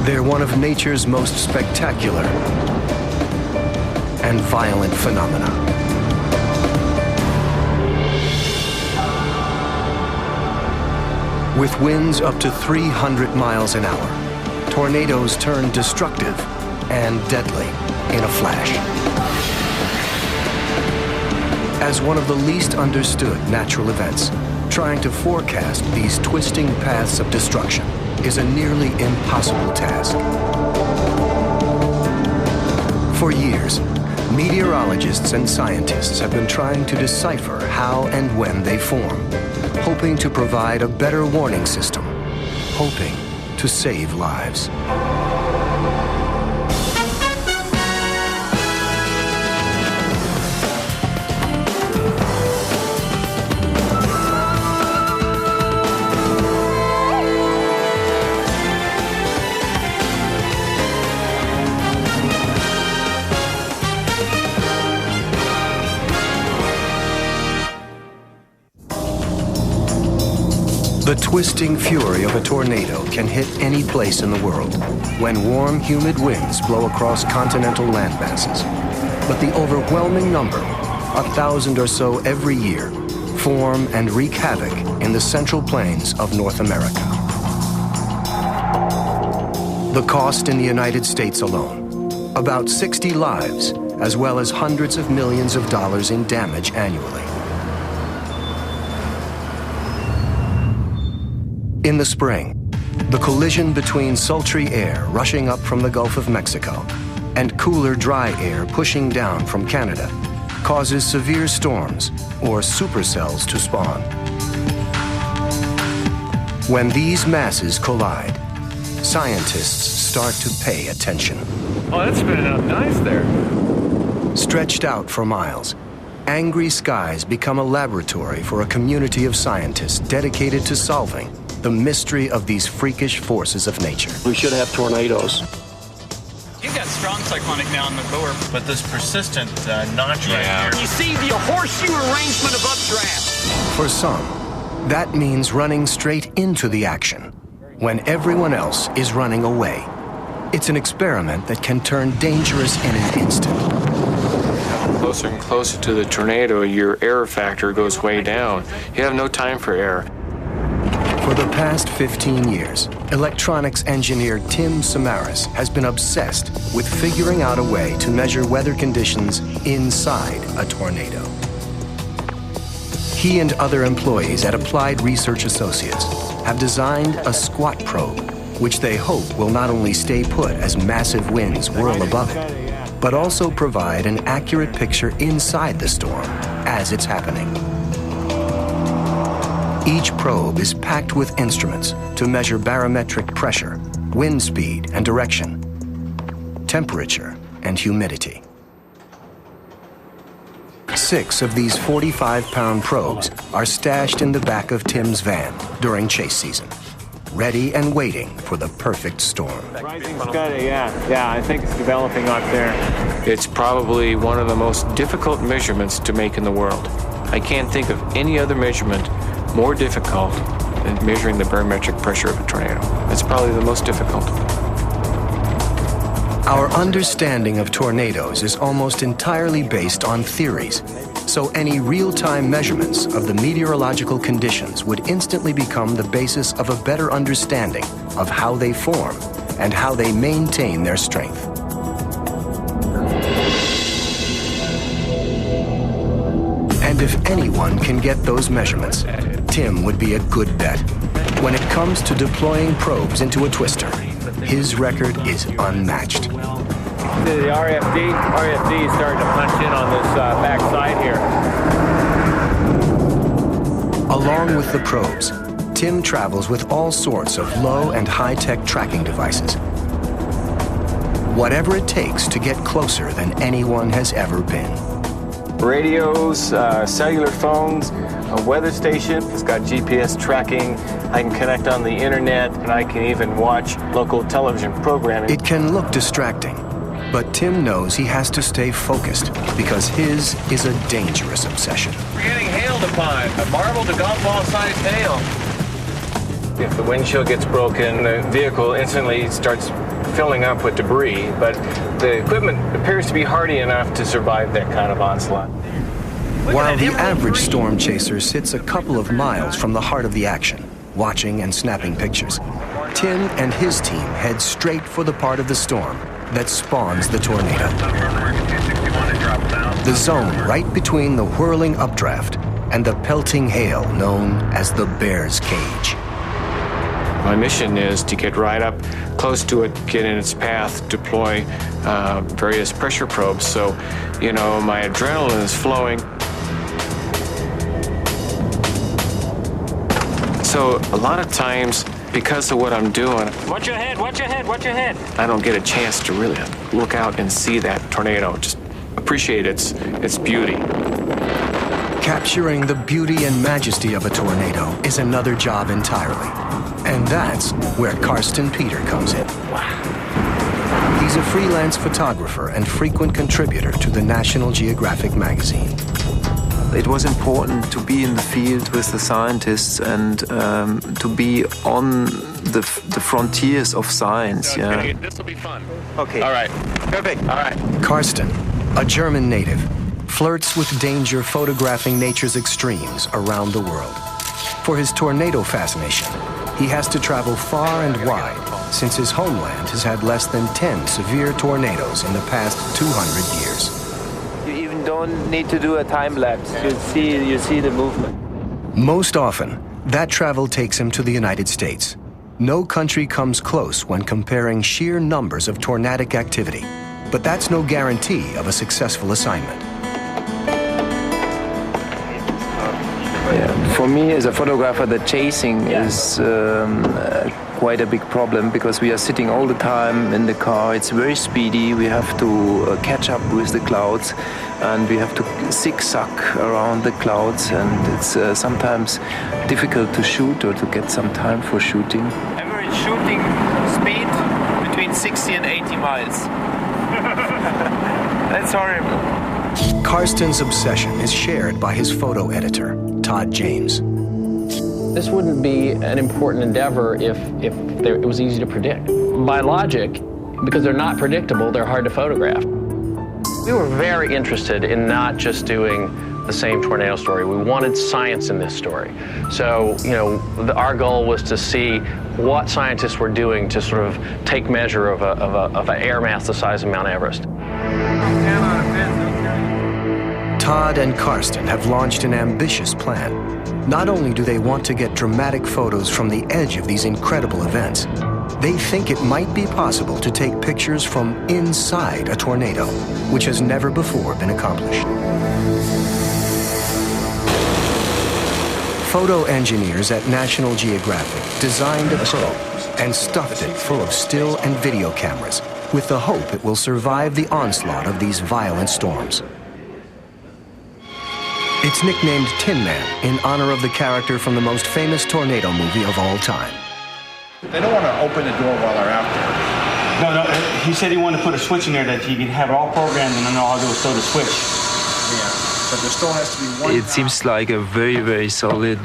They're one of nature's most spectacular and violent phenomena. With winds up to 300 miles an hour, tornadoes turn destructive and deadly in a flash. As one of the least understood natural events, trying to forecast these twisting paths of destruction is a nearly impossible task. For years, meteorologists and scientists have been trying to decipher how and when they form, hoping to provide a better warning system, hoping to save lives. The twisting fury of a tornado can hit any place in the world when warm, humid winds blow across continental landmasses. But the overwhelming number, 1,000 or so every year, form and wreak havoc in the central plains of North America. The cost in the United States alone, about 60 lives, as well as hundreds of millions of dollars in damage annually. In the spring, the collision between sultry air rushing up from the Gulf of Mexico and cooler, dry air pushing down from Canada causes severe storms or supercells to spawn. When these masses collide, scientists start to pay attention. Oh, that's spinning up nice there. Stretched out for miles, angry skies become a laboratory for a community of scientists dedicated to solving the mystery of these freakish forces of nature. We should have tornadoes. You've got strong cyclonic now in McClure. But this persistent notch right here. You see the horseshoe arrangement of updrafts. For some, that means running straight into the action when everyone else is running away. It's an experiment that can turn dangerous in an instant. Closer and closer to the tornado, your error factor goes way down. You have no time for error. For the past 15 years, electronics engineer Tim Samaras has been obsessed with figuring out a way to measure weather conditions inside a tornado. He and other employees at Applied Research Associates have designed a squat probe, which they hope will not only stay put as massive winds whirl above it, but also provide an accurate picture inside the storm as it's happening. Each probe is packed with instruments to measure barometric pressure, wind speed and direction, temperature and humidity. 6 of these 45-pound probes are stashed in the back of Tim's van during chase season, ready and waiting for the perfect storm. Rising Scuddy, yeah, I think it's developing out there. It's probably one of the most difficult measurements to make in the world. I can't think of any other measurement more difficult than measuring the barometric pressure of a tornado. It's probably the most difficult. Our understanding of tornadoes is almost entirely based on theories, so any real-time measurements of the meteorological conditions would instantly become the basis of a better understanding of how they form and how they maintain their strength. And if anyone can get those measurements, Tim would be a good bet. When it comes to deploying probes into a twister, his record is unmatched. The RFD is starting to punch in on this back side here. Along with the probes, Tim travels with all sorts of low and high-tech tracking devices. Whatever it takes to get closer than anyone has ever been. Radios, cellular phones, a weather station. It's got GPS tracking. I can connect on the internet, and I can even watch local television programming. It can look distracting, but Tim knows he has to stay focused because his is a dangerous obsession. We're getting hailed upon. A marble to golf ball-sized hail. If the windshield gets broken, the vehicle instantly starts filling up with debris, but the equipment appears to be hardy enough to survive that kind of onslaught. While the average storm chaser sits a couple of miles from the heart of the action, watching and snapping pictures, Tim and his team head straight for the part of the storm that spawns the tornado. The zone right between the whirling updraft and the pelting hail known as the bear's cage. My mission is to get right up close to it, get in its path, deploy various pressure probes. So, you know, my adrenaline is flowing. So a lot of times, because of what I'm doing, Watch your head, watch your head, watch your head. I don't get a chance to really look out and see that tornado, just appreciate its beauty. Capturing the beauty and majesty of a tornado is another job entirely. And that's where Karsten Peter comes in. He's a freelance photographer and frequent contributor to the National Geographic magazine. It was important to be in the field with the scientists and to be on the frontiers of science. Okay, this will be fun. Okay. All right. Perfect. All right. Karsten, a German native, flirts with danger photographing nature's extremes around the world. For his tornado fascination, he has to travel far and wide since his homeland has had less than 10 severe tornadoes in the past 200 years. You even don't need to do a time lapse. You see the movement. Most often, that travel takes him to the United States. No country comes close when comparing sheer numbers of tornadic activity, but that's no guarantee of a successful assignment. Yeah. For me as a photographer, the chasing is quite a big problem because we are sitting all the time in the car. It's very speedy. We have to catch up with the clouds and we have to zigzag around the clouds, and it's sometimes difficult to shoot or to get some time for shooting. Average shooting speed between 60 and 80 miles. That's horrible. Karsten's obsession is shared by his photo editor, Todd James. This wouldn't be an important endeavor if it was easy to predict. By logic, because they're not predictable, they're hard to photograph. We were very interested in not just doing the same tornado story. We wanted science in this story. So, you know, our goal was to see what scientists were doing to sort of take measure of an air mass the size of Mount Everest. Todd and Karsten have launched an ambitious plan. Not only do they want to get dramatic photos from the edge of these incredible events, they think it might be possible to take pictures from inside a tornado, which has never before been accomplished. Photo engineers at National Geographic designed a probe and stuffed it full of still and video cameras with the hope it will survive the onslaught of these violent storms. It's nicknamed Tin Man in honor of the character from the most famous tornado movie of all time. They don't want to open the door while they're out there. No, he said he wanted to put a switch in there that he could have it all programmed and then all I do is throw the switch. Yeah, but there still has to be one. It seems like a very, very solid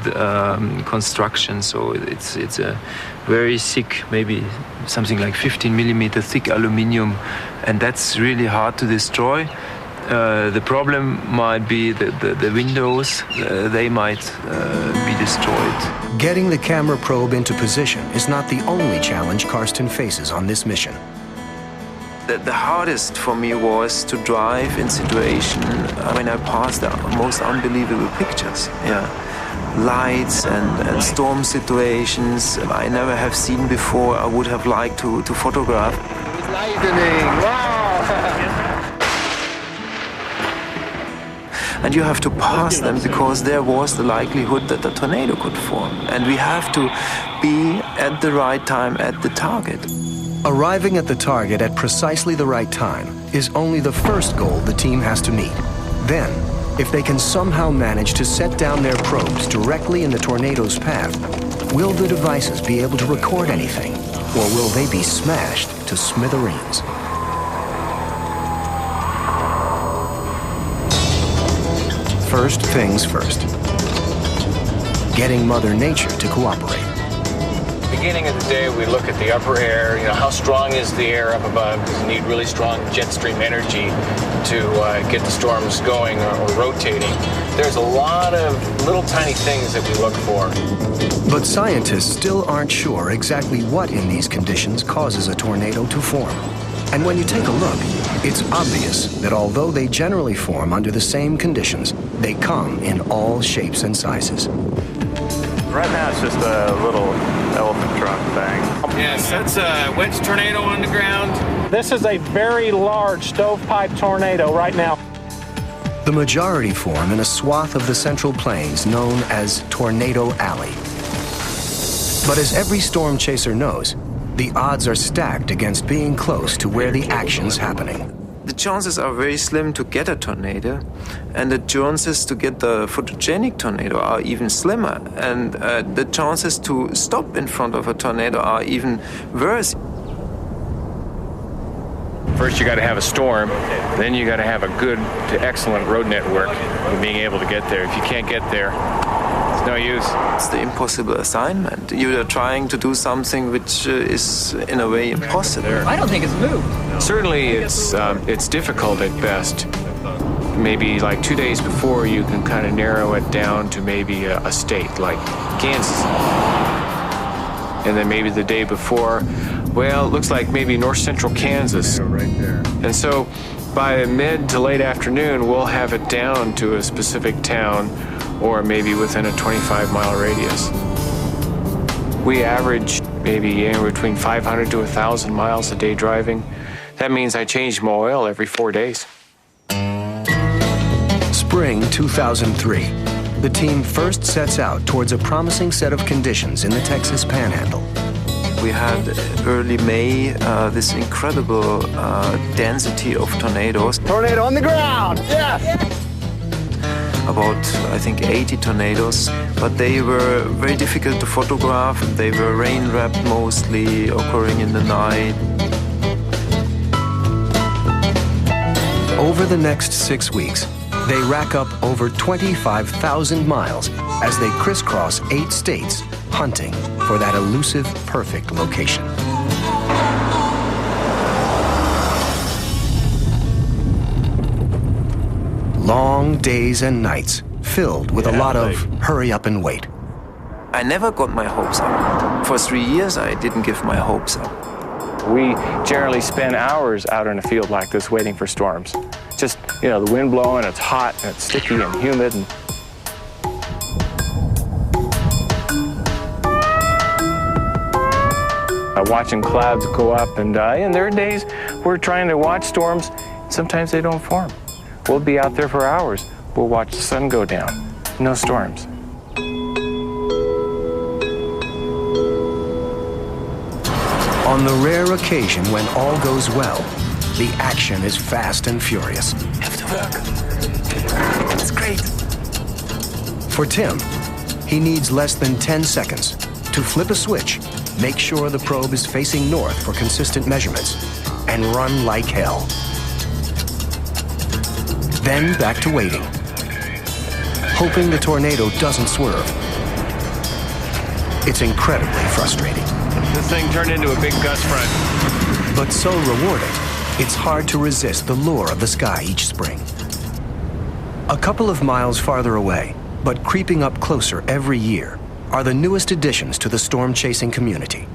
construction. So it's a very thick, maybe something like 15 millimeter thick aluminium, and that's really hard to destroy. The problem might be the windows, they might be destroyed. Getting the camera probe into position is not the only challenge Karsten faces on this mission. The hardest for me was to drive in situation when I passed the most unbelievable pictures. Yeah, lights and storm situations I never have seen before. I would have liked to photograph. It's lightning! Wow! And you have to pass them because there was the likelihood that a tornado could form. And we have to be at the right time at the target. Arriving at the target at precisely the right time is only the first goal the team has to meet. Then, if they can somehow manage to set down their probes directly in the tornado's path, will the devices be able to record anything, or will they be smashed to smithereens? First things first. Getting Mother Nature to cooperate. Beginning of the day, we look at the upper air, how strong is the air up above, because you need really strong jet stream energy to get the storms going or rotating. There's a lot of little tiny things that we look for. But scientists still aren't sure exactly what in these conditions causes a tornado to form. And when you take a look, it's obvious that although they generally form under the same conditions, they come in all shapes and sizes. Right now it's just a little elephant trunk thing. Yes, that's a wedge tornado on the ground. This is a very large stovepipe tornado right now. The majority form in a swath of the Central Plains known as Tornado Alley. But as every storm chaser knows, the odds are stacked against being close to where the action's happening. The chances are very slim to get a tornado, and the chances to get the photogenic tornado are even slimmer, and the chances to stop in front of a tornado are even worse. First, you got to have a storm, then you got to have a good to excellent road network and being able to get there. If you can't get there, it's no use. It's the impossible assignment. You are trying to do something which is in a way impossible. I don't think it's moved. Certainly, it's difficult at best. Maybe like 2 days before, you can kind of narrow it down to maybe a state like Kansas. And then maybe the day before, well, it looks like maybe north central Kansas. Right there. And so by mid to late afternoon, we'll have it down to a specific town or maybe within a 25-mile radius. We average maybe anywhere between 500 to 1,000 miles a day driving. That means I change my oil every 4 days. Spring 2003. The team first sets out towards a promising set of conditions in the Texas Panhandle. We had early May this incredible density of tornadoes. Tornado on the ground! Yes! About, I think, 80 tornadoes, but they were very difficult to photograph. They were rain-wrapped mostly, occurring in the night. Over the next 6 weeks, they rack up over 25,000 miles as they crisscross 8 states, hunting for that elusive, perfect location. Long days and nights filled with a lot of hurry up and wait. I never got my hopes up. For 3 years, I didn't give my hopes up. We generally spend hours out in a field like this waiting for storms. Just, the wind blowing, it's hot, and it's sticky and humid. And watching clouds go up, and there are days we're trying to watch storms. Sometimes they don't form. We'll be out there for hours. We'll watch the sun go down. No storms. On the rare occasion when all goes well, the action is fast and furious. Have to work. It's great. For Tim, he needs less than 10 seconds to flip a switch, make sure the probe is facing north for consistent measurements, and run like hell. Then back to waiting, hoping the tornado doesn't swerve. It's incredibly frustrating. This thing turned into a big gust front. But so rewarding, it's hard to resist the lure of the sky each spring. A couple of miles farther away, but creeping up closer every year, are the newest additions to the storm-chasing community.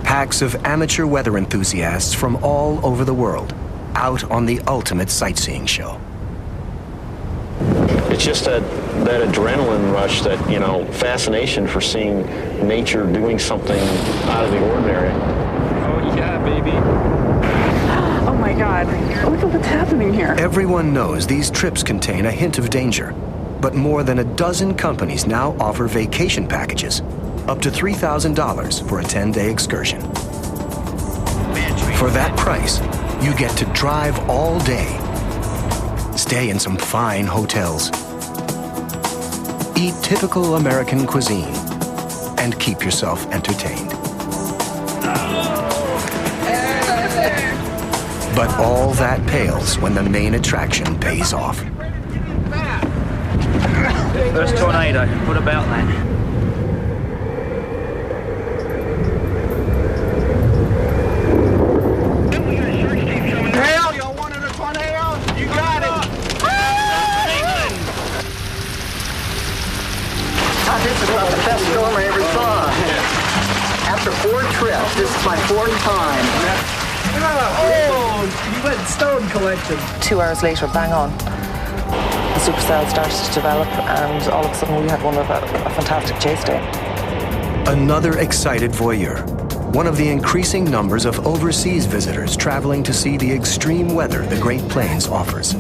Packs of amateur weather enthusiasts from all over the world, out on the ultimate sightseeing show. It's just that adrenaline rush, that, fascination for seeing nature doing something out of the ordinary. Oh, yeah, baby. Oh, my God. Look at what's happening here. Everyone knows these trips contain a hint of danger, but more than a dozen companies now offer vacation packages, up to $3,000 for a 10-day excursion. For that price, you get to drive all day, stay in some fine hotels, eat typical American cuisine, and keep yourself entertained. But all that pales when the main attraction pays off. First tornado, what about that? This is my fourth time. Oh, you went stone collection. 2 hours later, bang on, the supercell started to develop, and all of a sudden we had one of a fantastic chase day. Another excited voyeur. One of the increasing numbers of overseas visitors traveling to see the extreme weather the Great Plains offers.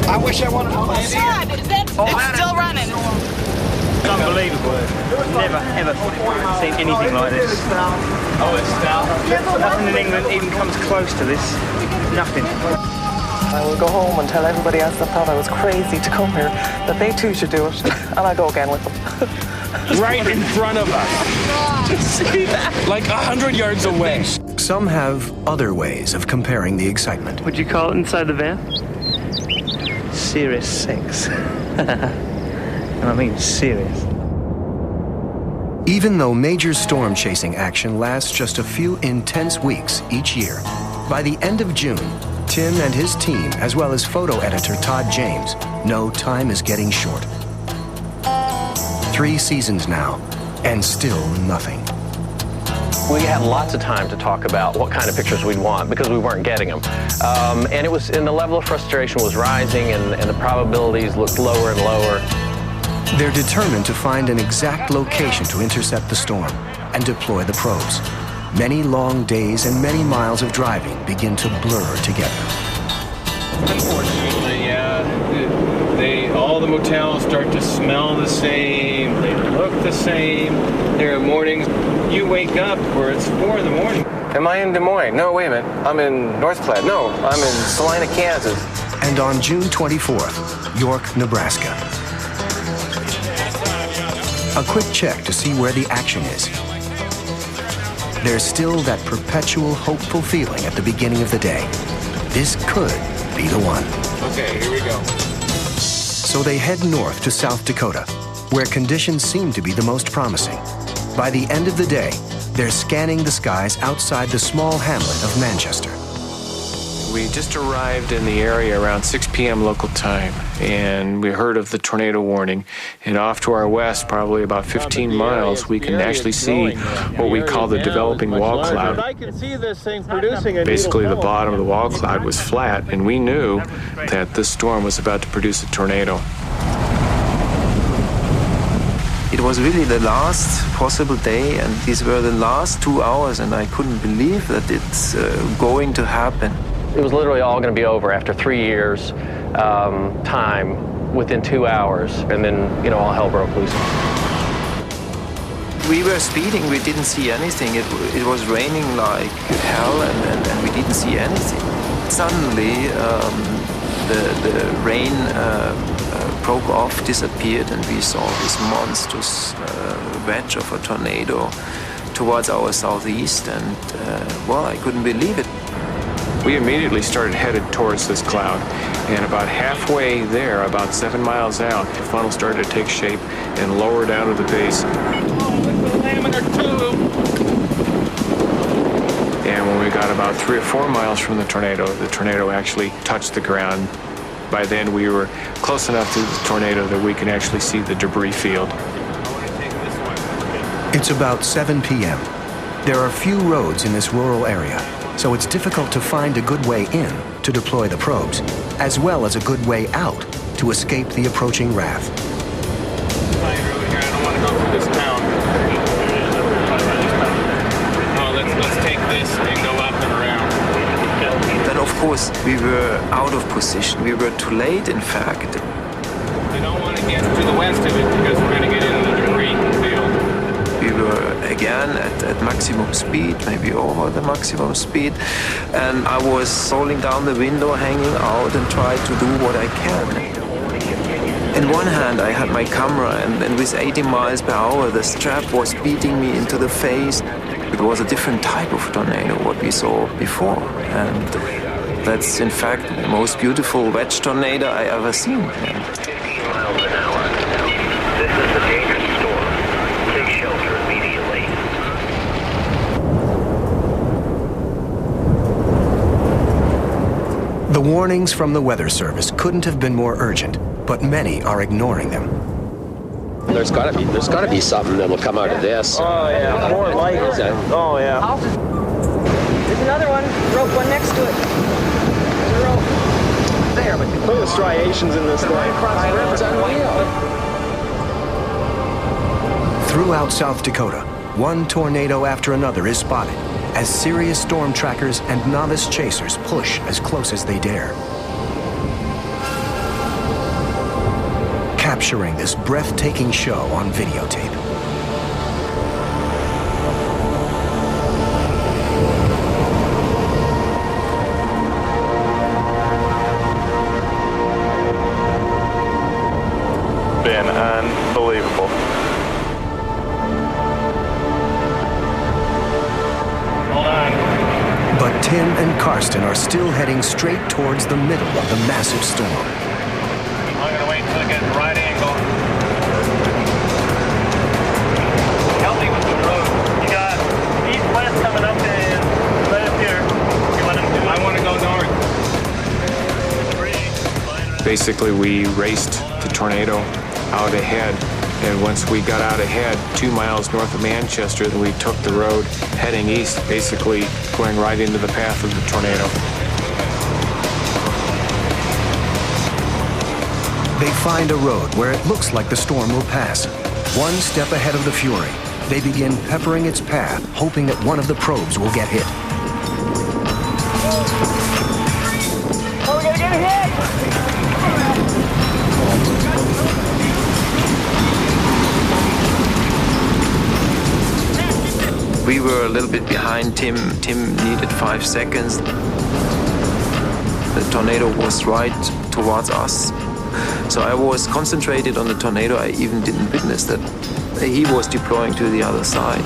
I wish I wanted to play it. It's still running. It's unbelievable. Never, ever seen anything like this. Oh, it's now? Nothing in England even comes close to this. Nothing. I will go home and tell everybody else that thought I was crazy to come here that they too should do it, and I'll go again with them. Right in front of us. Just see that? Like 100 yards away. Some have other ways of comparing the excitement. Would you call it inside the van? Serious sex. And I mean serious. Even though major storm chasing action lasts just a few intense weeks each year, by the end of June, Tim and his team, as well as photo editor Todd James, know time is getting short. 3 seasons now, and still nothing. We had lots of time to talk about what kind of pictures we'd want because we weren't getting them. And it was, and the level of frustration was rising, and the probabilities looked lower and lower. They're determined to find an exact location to intercept the storm and deploy the probes. Many long days and many miles of driving begin to blur together. Unfortunately, all the motels start to smell the same, they look the same. There are mornings you wake up where it's 4 in the morning. Am I in Des Moines? No, wait a minute. I'm in North Platte. No, I'm in Salina, Kansas. And on June 24th, York, Nebraska. A quick check to see where the action is. There's still that perpetual hopeful feeling at the beginning of the day. This could be the one. Okay, here we go. So they head north to South Dakota, where conditions seem to be the most promising. By the end of the day, they're scanning the skies outside the small hamlet of Manchester. We just arrived in the area around 6 p.m. local time, and we heard of the tornado warning. And off to our west, probably about 15 miles, we can actually see what we call the developing wall cloud. Basically, the bottom of the wall cloud was flat, and we knew that this storm was about to produce a tornado. It was really the last possible day, and these were the last 2 hours, and I couldn't believe that it's going to happen. It was literally all going to be over after 3 years time within 2 hours, and then, all hell broke loose. We were speeding, we didn't see anything. It was raining like hell, and we didn't see anything. Suddenly, the rain broke off, disappeared, and we saw this monstrous wedge of a tornado towards our southeast, and I couldn't believe it. We immediately started headed towards this cloud, and about halfway there, about 7 miles out, the funnel started to take shape and lower down to the base. And when we got about 3 or 4 miles from the tornado actually touched the ground. By then, we were close enough to the tornado that we can actually see the debris field. It's about 7 p.m. There are few roads in this rural area, so it's difficult to find a good way in to deploy the probes, as well as a good way out to escape the approaching wrath. I don't want to go through this town. Let's take this and go up and around. Then, of course, we were out of position. We were too late, in fact. You don't want to get to the west of it because we're going to get into the debris field. We were again at maximum speed, maybe over the maximum speed, and I was rolling down the window, hanging out, and tried to do what I can. In one hand I had my camera, and with 80 miles per hour the strap was beating me into the face. It was a different type of tornado, what we saw before, and that's in fact the most beautiful wedge tornado I ever seen. 60 miles an hour. This is a dangerous storm. Take shelter immediately. The warnings from the Weather Service couldn't have been more urgent, but many are ignoring them. There's gotta be something that'll come out of this. Oh yeah, more light. Oh yeah. There's another one. Rope one next to it. There's a rope. There, but look at the striations in this thing. It's unreal. Throughout South Dakota, one tornado after another is spotted as serious storm trackers and novice chasers push as close as they dare. Capturing this breathtaking show on videotape. Been unbelievable. Hold on. But Tim and Karsten are still heading straight towards the middle of the massive storm. I'm gonna wait until I get right angle. Help me with the road. You got east-west coming up and right up here. You want him to? I want to go north. Basically, we raced the tornado out ahead, and once we got out ahead 2 miles north of Manchester, we took the road heading east, basically going right into the path of the tornado. They find a road where it looks like the storm will pass. One step ahead of the Fury, they begin peppering its path, hoping that one of the probes will get hit. Oh, we're gonna get hit! We were a little bit behind Tim. Tim needed 5 seconds. The tornado was right towards us. So I was concentrated on the tornado. I even didn't witness that he was deploying to the other side.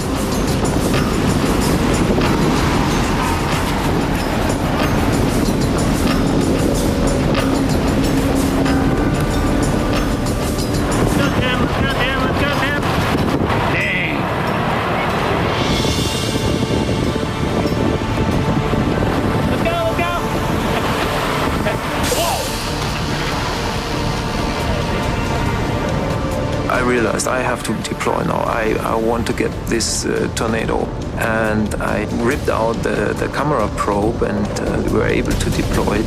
I realized I have to deploy now. I want to get this tornado. And I ripped out the camera probe and we were able to deploy it.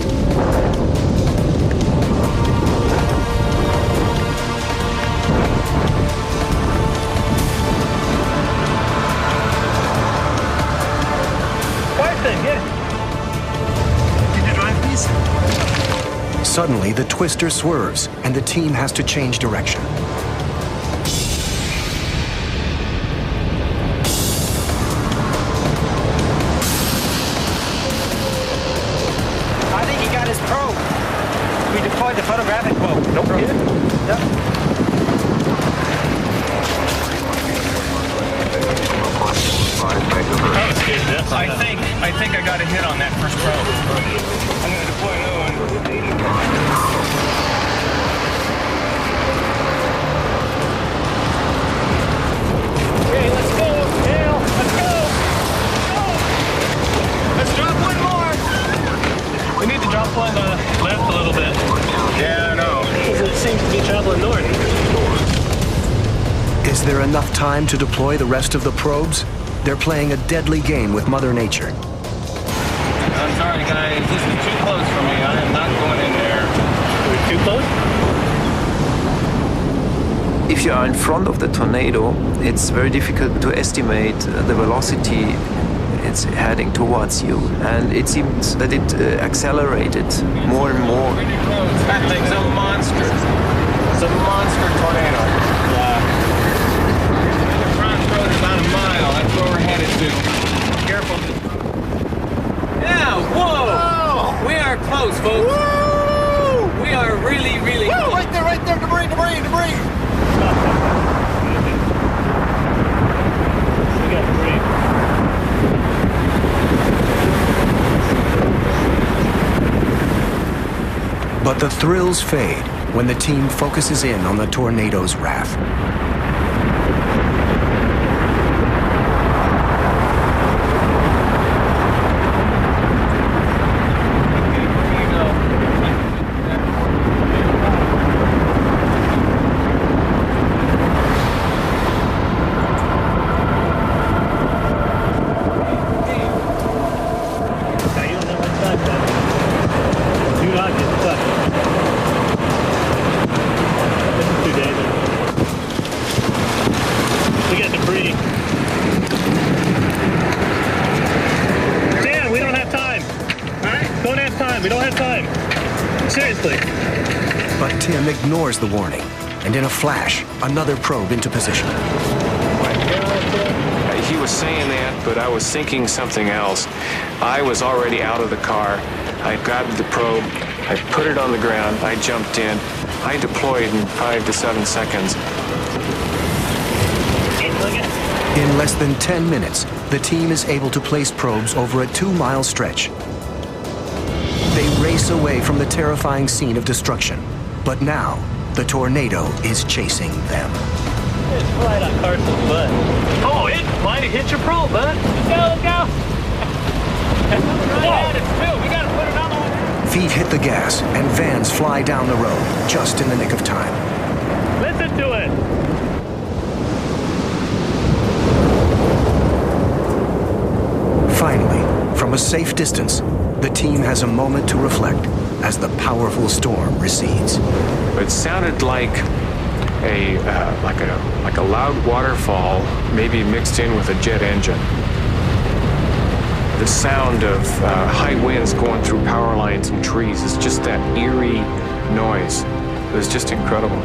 Suddenly, the twister swerves, and the team has to change direction. I think he got his probe. We deployed the photographic probe. Nope. Yep. I think I got a hit on that first probe. I'm going to deploy another one. Okay, let's go, Dale. Let's go. Let's drop one more. We need to drop one left a little bit. Yeah, I know. Because it seems to be traveling north. Is there enough time to deploy the rest of the probes? They're playing a deadly game with Mother Nature. I'm sorry, guys. This is too close for me. I am not going in there. We're too close? If you are in front of the tornado, it's very difficult to estimate the velocity it's heading towards you. And it seems that it accelerated more and more. Pretty close. That thing's a monster. It's a monster tornado. Yeah. The crossroads about a mile. That's where we're headed to. Careful. Yeah, whoa! We are close, folks. Woo! We are really, really close. Right there, debris. We got debris. But the thrills fade when the team focuses in on the tornado's wrath. quickly. But Tim ignores the warning, and in a flash, another probe into position. He was saying that, but I was thinking something else. I was already out of the car. I grabbed the probe, I put it on the ground, I jumped in. I deployed in 5 to 7 seconds. In less than 10 minutes, the team is able to place probes over a 2-mile stretch. They race away from the terrifying scene of destruction. But now, the tornado is chasing them. It's right on Carson's butt. Oh, it might have hit your probe, bud. Let's go. Right at it too. We gotta put another one. Feet hit the gas, and vans fly down the road, just in the nick of time. Listen to it. Finally, from a safe distance, the team has a moment to reflect as the powerful storm recedes. It sounded like a loud waterfall, maybe mixed in with a jet engine. The sound of high winds going through power lines and trees is just that eerie noise. It was just incredible.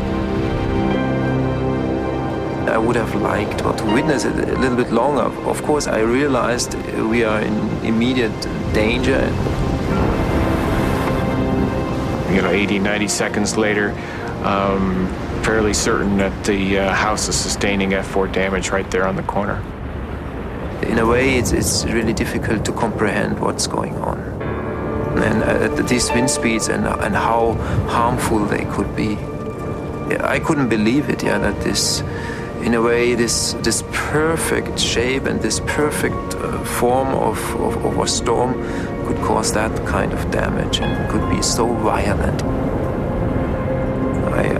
I would have liked to witness it a little bit longer. Of course, I realized we are in immediate danger. 80, 90 seconds later, fairly certain that the house is sustaining F4 damage right there on the corner. In a way, it's really difficult to comprehend what's going on. And at these wind speeds and how harmful they could be. I couldn't believe it, that this, in a way, this perfect shape and this perfect form of a storm could cause that kind of damage and could be so violent.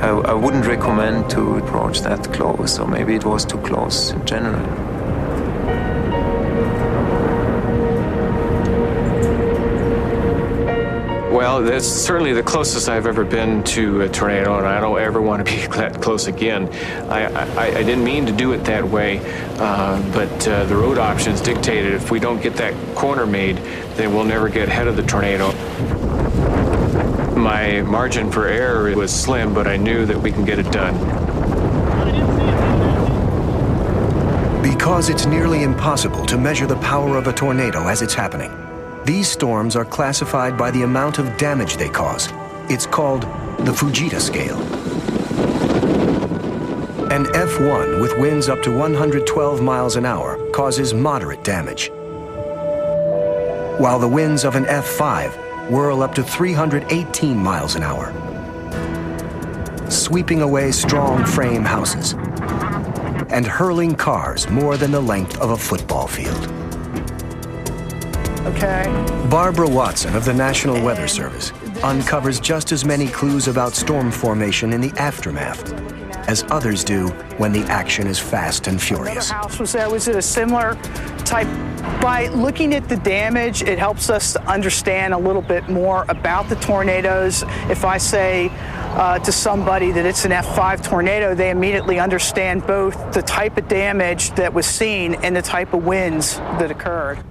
I wouldn't recommend to approach that close, or maybe it was too close in general. Well, that's certainly the closest I've ever been to a tornado, and I don't ever want to be that close again. I didn't mean to do it that way, but the road options dictated if we don't get that corner made, then we'll never get ahead of the tornado. My margin for error was slim, but I knew that we can get it done. Because it's nearly impossible to measure the power of a tornado as it's happening, these storms are classified by the amount of damage they cause. It's called the Fujita scale. An F1 with winds up to 112 miles an hour causes moderate damage, while the winds of an F5 whirl up to 318 miles an hour, sweeping away strong frame houses and hurling cars more than the length of a football field. Okay. Barbara Watson of the National Weather Service uncovers just as many clues about storm formation in the aftermath as others do when the action is fast and furious. Another house was there. Was it a similar type? By looking at the damage, it helps us to understand a little bit more about the tornadoes. If I say to somebody that it's an F5 tornado, they immediately understand both the type of damage that was seen and the type of winds that occurred.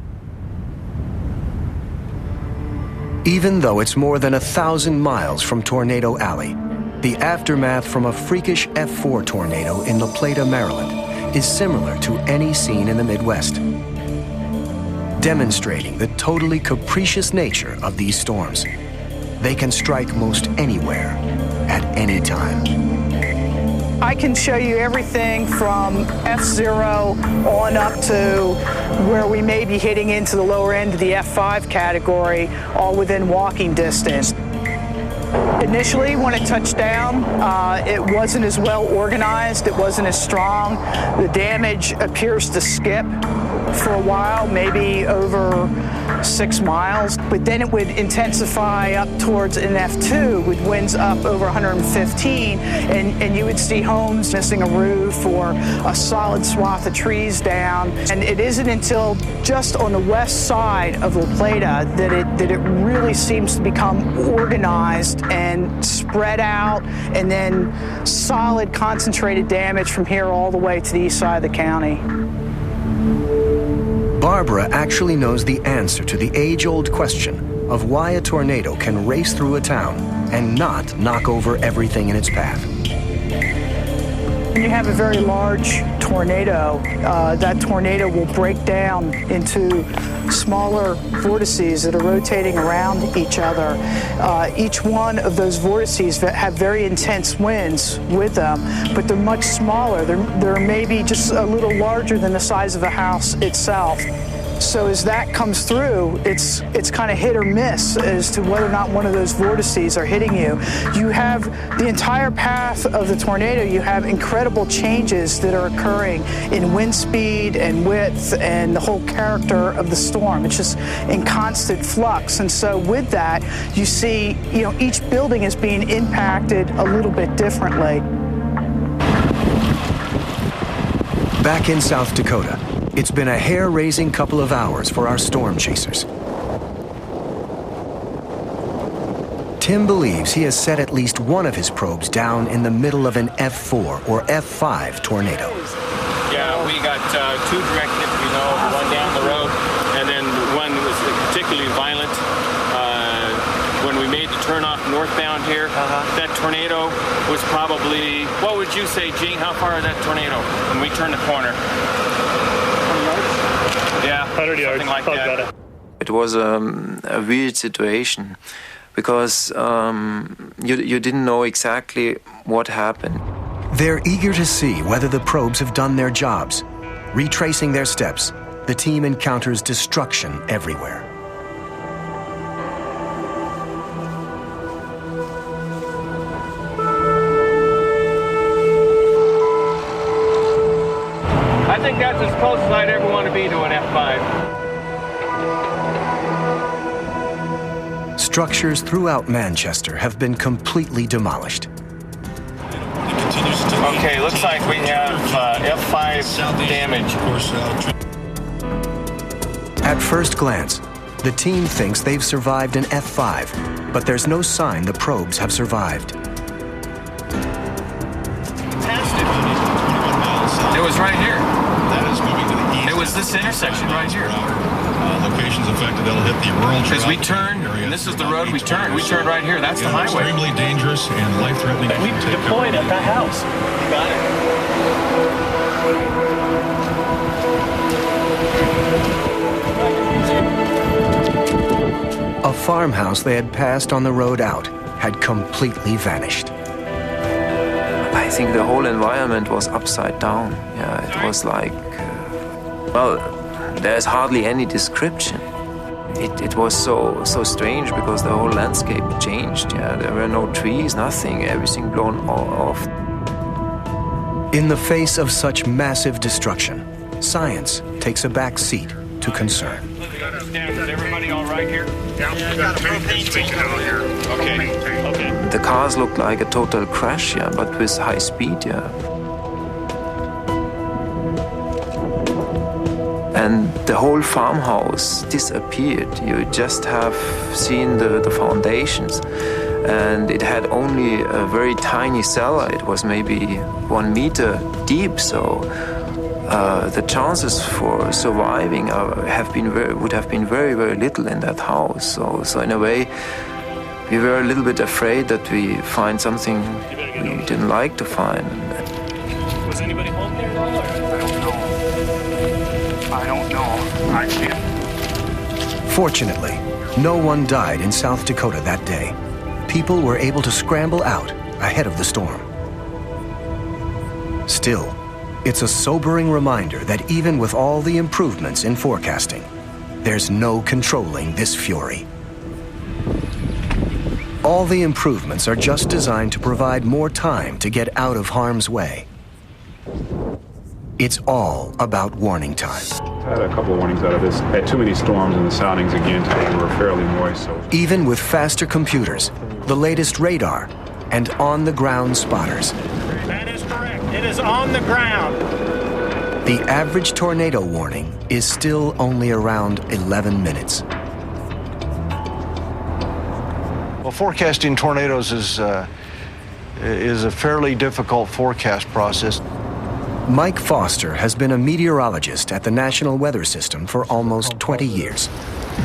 Even though it's more than 1,000 miles from Tornado Alley, the aftermath from a freakish F4 tornado in La Plata, Maryland, is similar to any seen in the Midwest, demonstrating the totally capricious nature of these storms. They can strike most anywhere, at any time. I can show you everything from F0 on up to where we may be hitting into the lower end of the F5 category, all within walking distance. Initially, when it touched down, it wasn't as well organized, it wasn't as strong. The damage appears to skip for a while, maybe over 6 miles, but then it would intensify up towards an F2 with winds up over 115, and you would see homes missing a roof or a solid swath of trees down. And it isn't until just on the west side of La Plata that it really seems to become organized and spread out, and then solid concentrated damage from here all the way to the east side of the county. Barbara actually knows the answer to the age-old question of why a tornado can race through a town and not knock over everything in its path. When you have a very large tornado, that tornado will break down into smaller vortices that are rotating around each other. Each one of those vortices have very intense winds with them, but they're much smaller. They're maybe just a little larger than the size of a house itself. So as that comes through, it's kind of hit or miss as to whether or not one of those vortices are hitting you. You have the entire path of the tornado, you have incredible changes that are occurring in wind speed and width and the whole character of the storm. It's just in constant flux. And so with that, you see, each building is being impacted a little bit differently. Back in South Dakota, it's been a hair-raising couple of hours for our storm chasers. Tim believes he has set at least one of his probes down in the middle of an F4 or F5 tornado. Yeah, we got two direct hits, one down the road, and then one was particularly violent. When we made the turn off northbound here, that tornado was probably, what would you say, Gene? How far is that tornado when we turned the corner? 20 yards? Yeah, 100 yards, something like that. It was a weird situation because you didn't know exactly what happened. They're eager to see whether the probes have done their jobs. Retracing their steps, the team encounters destruction everywhere. I think that's as close as I'd ever want to be to an F5. Structures throughout Manchester have been completely demolished. Okay, looks like we have F5 damage. At first glance, the team thinks they've survived an F5, but there's no sign the probes have survived. It was right here. That is moving to the east. It was this intersection right here. Locations affected, that'll hit the rural Because we turned, and this is the road we turned. We turned right here. That's the highway. Extremely dangerous and life-threatening. We deployed at that house. Got it. A farmhouse they had passed on the road out had completely vanished. I think the whole environment was upside down. Yeah, it was like, well, there's hardly any description. It was so strange because the whole landscape changed. Yeah, there were no trees, nothing, everything blown off. In the face of such massive destruction, science takes a back seat to concern. Is everybody all right here? Yeah, we got a propane tank out here. Okay. The cars looked like a total crash, yeah, but with high speed, yeah. And the whole farmhouse disappeared. You just have seen the foundations. And it had only a very tiny cellar. It was maybe 1 meter deep, so the chances for surviving would have been very, very little in that house. So in a way, we were a little bit afraid that we find something we didn't like to find. Was anybody home there at all? I don't know. I can't. Fortunately, no one died in South Dakota that day. People were able to scramble out ahead of the storm. Still, it's a sobering reminder that even with all the improvements in forecasting, there's no controlling this fury. All the improvements are just designed to provide more time to get out of harm's way. It's all about warning time. I had a couple of warnings out of this. I had too many storms and the soundings again today were fairly moist. So. Even with faster computers, the latest radar, and on-the-ground spotters. That is correct. It is on the ground. The average tornado warning is still only around 11 minutes. Well, forecasting tornadoes is a fairly difficult forecast process. Mike Foster has been a meteorologist at the National Weather System for almost 20 years.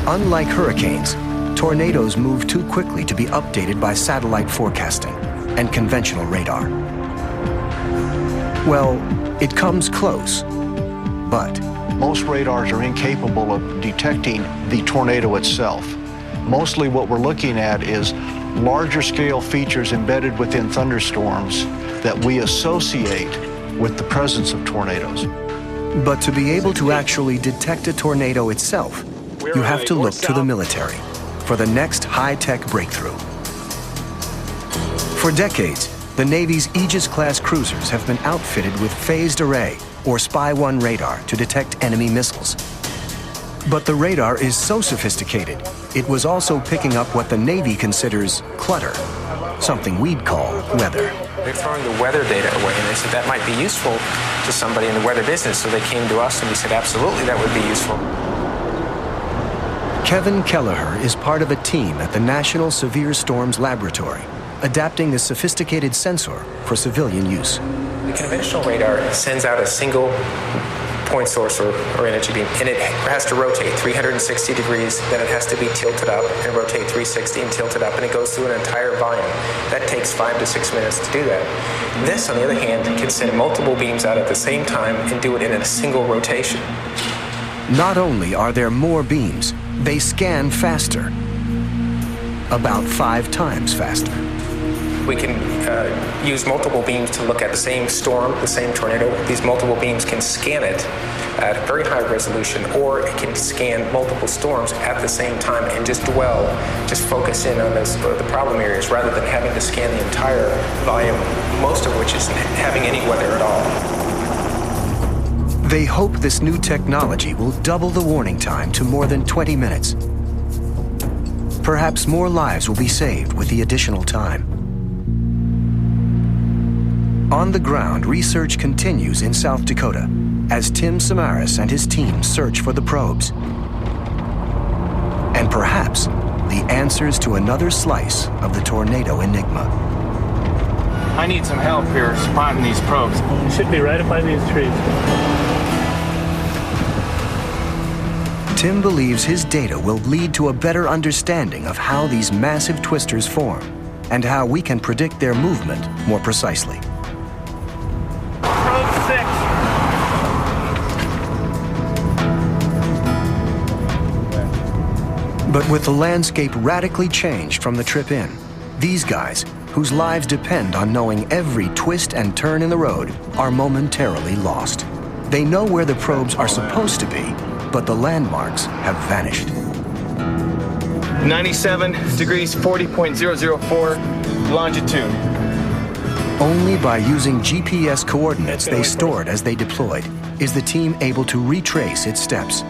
Unlike hurricanes, tornadoes move too quickly to be updated by satellite forecasting and conventional radar. Well, it comes close, but most radars are incapable of detecting the tornado itself. Mostly what we're looking at is larger scale features embedded within thunderstorms that we associate with the presence of tornadoes. But to be able to actually detect a tornado itself, you have to look to the military for the next high-tech breakthrough. For decades, the Navy's Aegis-class cruisers have been outfitted with phased array or Spy-1 radar to detect enemy missiles. But the radar is so sophisticated, it was also picking up what the Navy considers clutter, something we'd call weather. They're throwing the weather data away, and they said that might be useful to somebody in the weather business, so they came to us and we said, absolutely, that would be useful. Kevin Kelleher is part of a team at the National Severe Storms Laboratory, adapting a sophisticated sensor for civilian use. The conventional radar sends out a single point source or energy beam, and it has to rotate 360 degrees, then it has to be tilted up and rotate 360 and tilted up, and it goes through an entire volume. That takes 5 to 6 minutes to do that. This, on the other hand, can send multiple beams out at the same time and do it in a single rotation. Not only are there more beams, they scan faster, about 5 times faster. We can use multiple beams to look at the same storm, the same tornado. These multiple beams can scan it at a very high resolution, or it can scan multiple storms at the same time and just focus in on the problem areas rather than having to scan the entire volume, most of which isn't having any weather at all. They hope this new technology will double the warning time to more than 20 minutes. Perhaps more lives will be saved with the additional time. On the ground, research continues in South Dakota as Tim Samaras and his team search for the probes. And perhaps the answers to another slice of the tornado enigma. I need some help here spotting these probes. It should be right up by these trees. Tim believes his data will lead to a better understanding of how these massive twisters form and how we can predict their movement more precisely. Probe 6. But with the landscape radically changed from the trip in, these guys, whose lives depend on knowing every twist and turn in the road, are momentarily lost. They know where the probes are supposed to be, but the landmarks have vanished. 97 degrees 40.004 longitude. Only by using GPS coordinates they stored as they deployed is the team able to retrace its steps.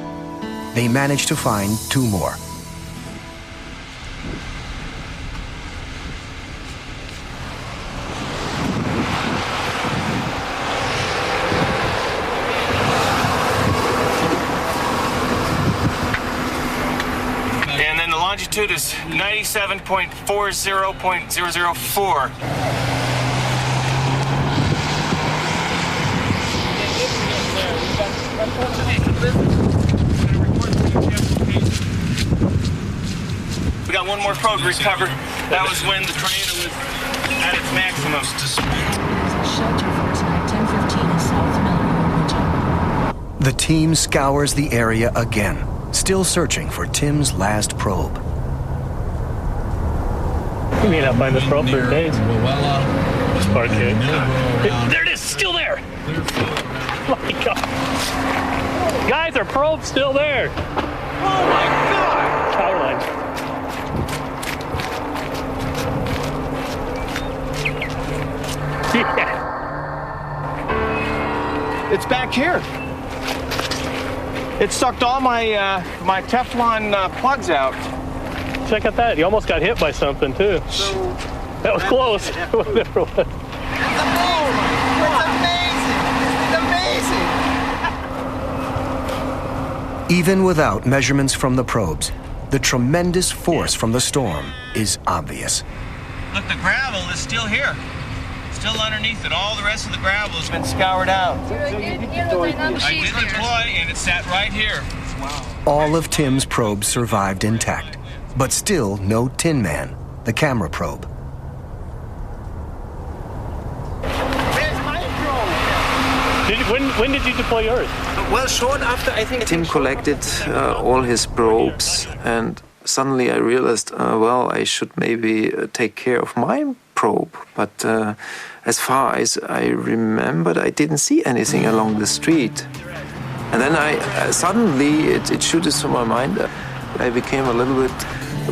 They managed to find 2 more. And then the longitude is 97.40.004. We got one more probe to recover. That was when the tornado was at its maximum. Shelter force at 10:15 is South Miller. The team scours the area again, still searching for Tim's last probe. You may not find this probe for days. Just park it. There it is, still there. Oh my God. Guys, our probe's still there. Oh my God! Power line. Yeah. It's back here. It sucked all my my Teflon plugs out. Check out that. You almost got hit by something too. That was close. Whatever it was. Even without measurements from the probes, the tremendous force from the storm is obvious. Look, the gravel is still here. Still underneath it. All the rest of the gravel has been scoured out. I did deploy, and it sat right here. Wow. All of Tim's probes survived intact, But still no Tin Man, the camera probe. When did you deploy yours? Well, short after, I think. Tim collected all his probes, and suddenly I realized, well, I should maybe take care of my probe. But as far as I remembered, I didn't see anything along the street. And then suddenly it shooted through my mind. I became a little bit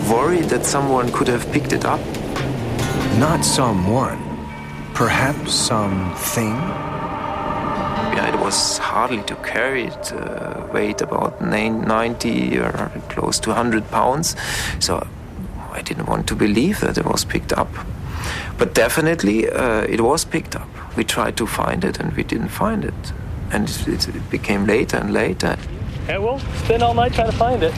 worried that someone could have picked it up. Not someone, perhaps something? Yeah, it was hardly to carry it, weighed about 90 or close to 100 pounds. So I didn't want to believe that it was picked up. But definitely it was picked up. We tried to find it and we didn't find it. And it became later and later. Yeah, we'll spend all night trying to find it.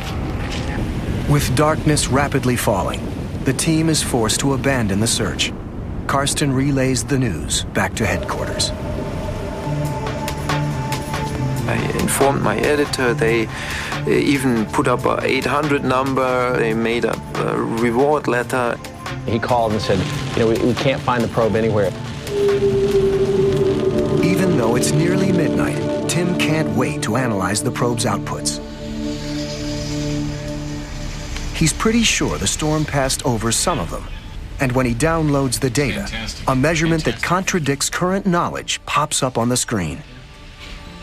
With darkness rapidly falling, the team is forced to abandon the search. Karsten relays the news back to headquarters. I informed my editor. They even put up an 800 number. They made up a reward letter. He called and said, you know, we can't find the probe anywhere. Even though it's nearly midnight, Tim can't wait to analyze the probe's outputs. He's pretty sure the storm passed over some of them. And when he downloads the data, a measurement that contradicts current knowledge pops up on the screen.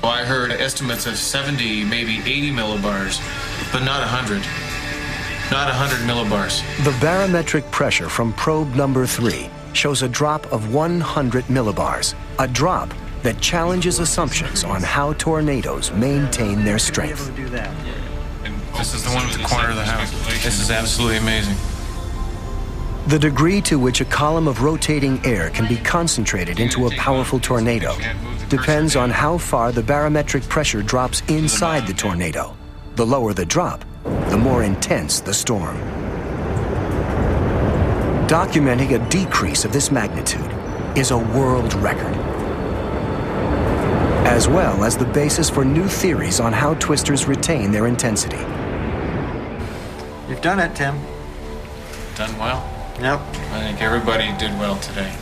Well, I heard estimates of 70, maybe 80 millibars, but not 100. Not 100 millibars. The barometric pressure from probe number 3 shows a drop of 100 millibars, a drop that challenges assumptions on how tornadoes maintain their strength. This is the one with the corner of the house. This is absolutely amazing. The degree to which a column of rotating air can be concentrated into a powerful tornado depends on how far the barometric pressure drops inside the tornado. The lower the drop, the more intense the storm. Documenting a decrease of this magnitude is a world record, as well as the basis for new theories on how twisters retain their intensity. You've done it, Tim. Done well. Yep. I think everybody did well today.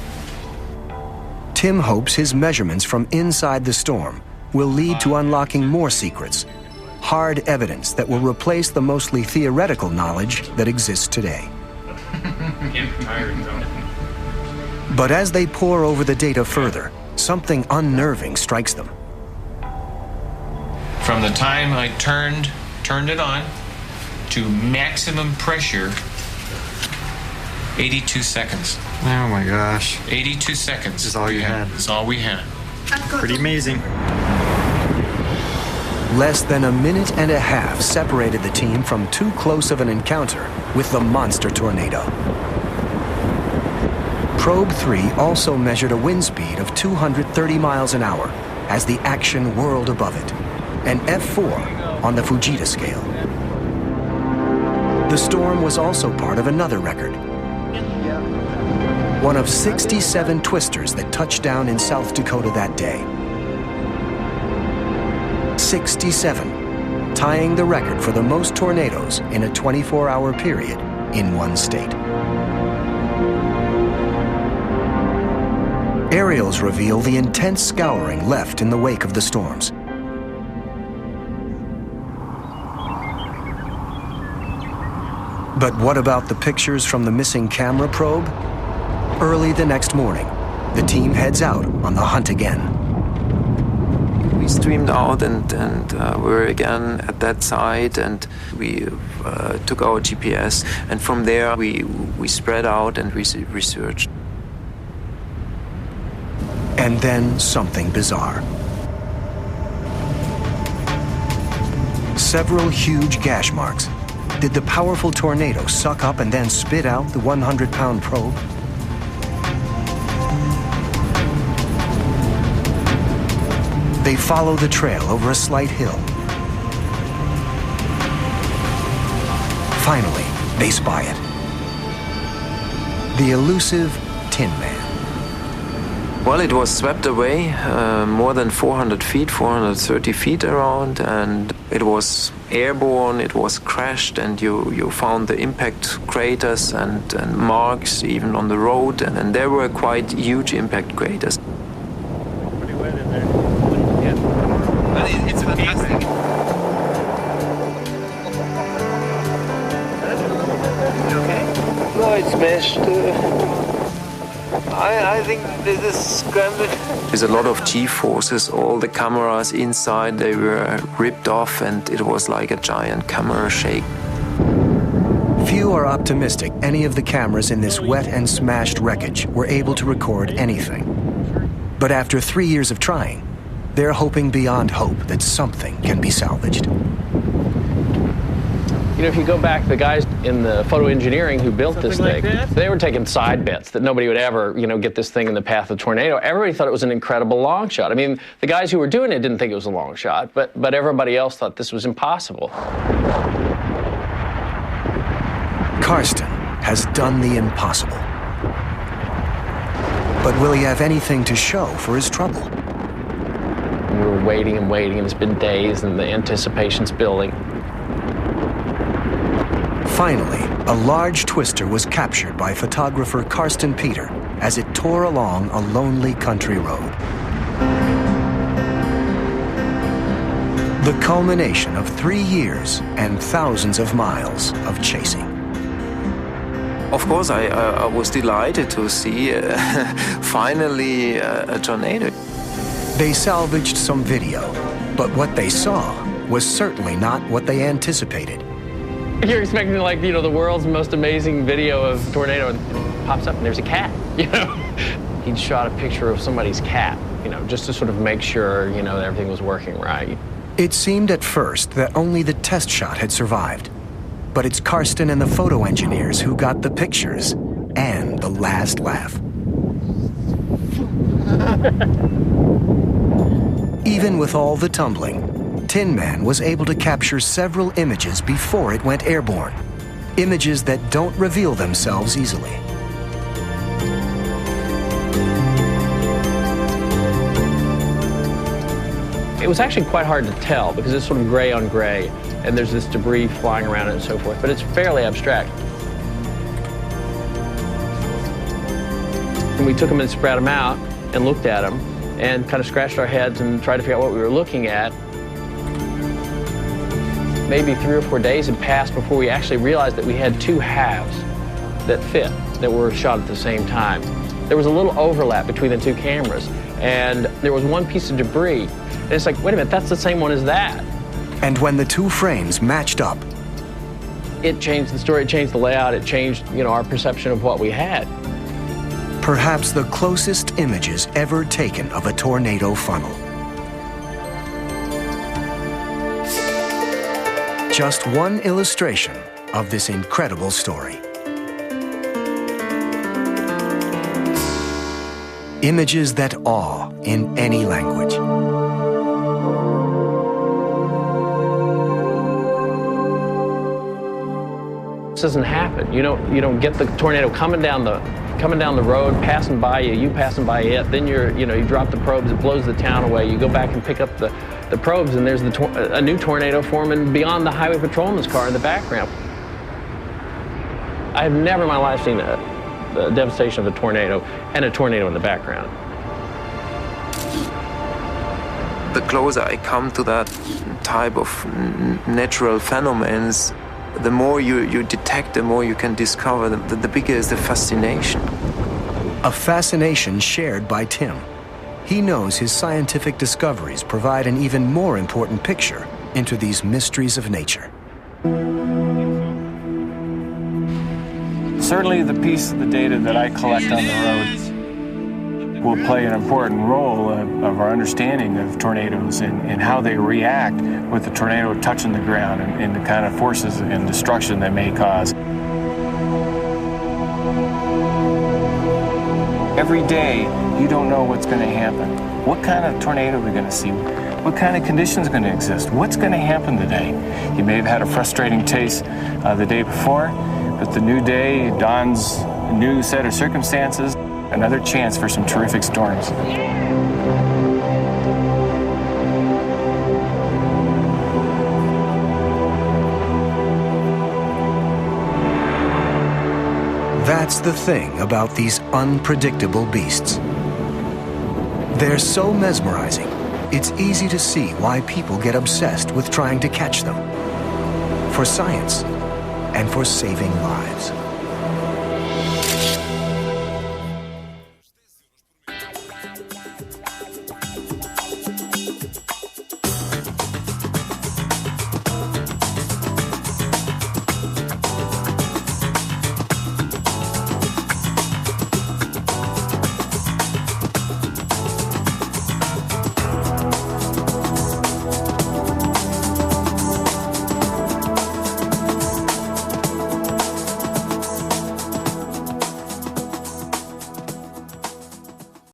Tim hopes his measurements from inside the storm will lead to unlocking more secrets, hard evidence that will replace the mostly theoretical knowledge that exists today. But as they pore over the data further, something unnerving strikes them. From the time I turned it on to maximum pressure, 82 seconds. Oh my gosh. 82 seconds. This is all you had. That's all we had. Pretty amazing. Less than a minute and a half separated the team from too close of an encounter with the monster tornado. Probe 3 also measured a wind speed of 230 miles an hour as the action whirled above it, an F4 on the Fujita scale. The storm was also part of another record. One of 67 twisters that touched down in South Dakota that day. 67, tying the record for the most tornadoes in a 24-hour period in one state. Aerials reveal the intense scouring left in the wake of the storms. But what about the pictures from the missing camera probe? Early the next morning, the team heads out on the hunt again. We streamed out and we're again at that site, and we took our GPS, and from there we spread out and we researched. And then something bizarre. Several huge gash marks. Did the powerful tornado suck up and then spit out the 100-pound probe? They follow the trail over a slight hill. Finally, they spy it. The elusive Tin Man. Well, it was swept away more than 400 feet, 430 feet around, and it was airborne, it was crashed, and you found the impact craters and marks even on the road, and there were quite huge impact craters. Pretty wet in there. Yeah. But it's fantastic. Okay. No, it's smashed. I think this is scrambled. There's a lot of G-forces. All the cameras inside, they were ripped off, and it was like a giant camera shake. Few are optimistic any of the cameras in this wet and smashed wreckage were able to record anything. But after 3 years of trying, they're hoping beyond hope that something can be salvaged. You know, if you go back, the guys in the photo engineering who built this thing, they were taking side bets that nobody would ever, you know, get this thing in the path of a tornado. Everybody thought it was an incredible long shot. I mean, the guys who were doing it didn't think it was a long shot, but everybody else thought this was impossible. Karsten has done the impossible. But will he have anything to show for his trouble? We were waiting and waiting, and it's been days, and the anticipation's building. Finally, a large twister was captured by photographer Karsten Peter as it tore along a lonely country road. The culmination of 3 years and thousands of miles of chasing. Of course, I was delighted to see finally a tornado. They salvaged some video, but what they saw was certainly not what they anticipated. You're expecting, like, you know, the world's most amazing video of a tornado, and it pops up and there's a cat, you know? He'd shot a picture of somebody's cat, you know, just to sort of make sure, you know, that everything was working right. It seemed at first that only the test shot had survived. But it's Karsten and the photo engineers who got the pictures and the last laugh. Even with all the tumbling, Tin Man was able to capture several images before it went airborne. Images that don't reveal themselves easily. It was actually quite hard to tell because it's sort of gray on gray, and there's this debris flying around it and so forth, but it's fairly abstract. And we took them and spread them out and looked at them and kind of scratched our heads and tried to figure out what we were looking at. Maybe 3 or 4 days had passed before we actually realized that we had two halves that fit, that were shot at the same time. There was a little overlap between the two cameras, and there was one piece of debris, and it's like, wait a minute, that's the same one as that. And when the two frames matched up, it changed the story, it changed the layout, it changed, you know, our perception of what we had. Perhaps the closest images ever taken of a tornado funnel. Just one illustration of this incredible story. Images that awe in any language. This doesn't happen. You don't get the tornado coming down the road, passing by you, you passing by it. Then you drop the probes, it blows the town away. You go back and pick up the probes, and there's a new tornado forming beyond the highway patrolman's car in the background. I have never in my life seen the devastation of a tornado and a tornado in the background. The closer I come to that type of natural phenomena, the more you detect, the more you can discover, the bigger is the fascination. A fascination shared by Tim. He knows his scientific discoveries provide an even more important picture into these mysteries of nature. Certainly the piece of the data that I collect on the road will play an important role of our understanding of tornadoes and how they react with the tornado touching the ground and the kind of forces and destruction they may cause. Every day, you don't know what's going to happen. What kind of tornado are we going to see? What kind of conditions are going to exist? What's going to happen today? You may have had a frustrating taste the day before, but the new day dawns a new set of circumstances. another chance for some terrific storms. That's the thing about these unpredictable beasts. They're so mesmerizing, it's easy to see why people get obsessed with trying to catch them. For science and for saving lives.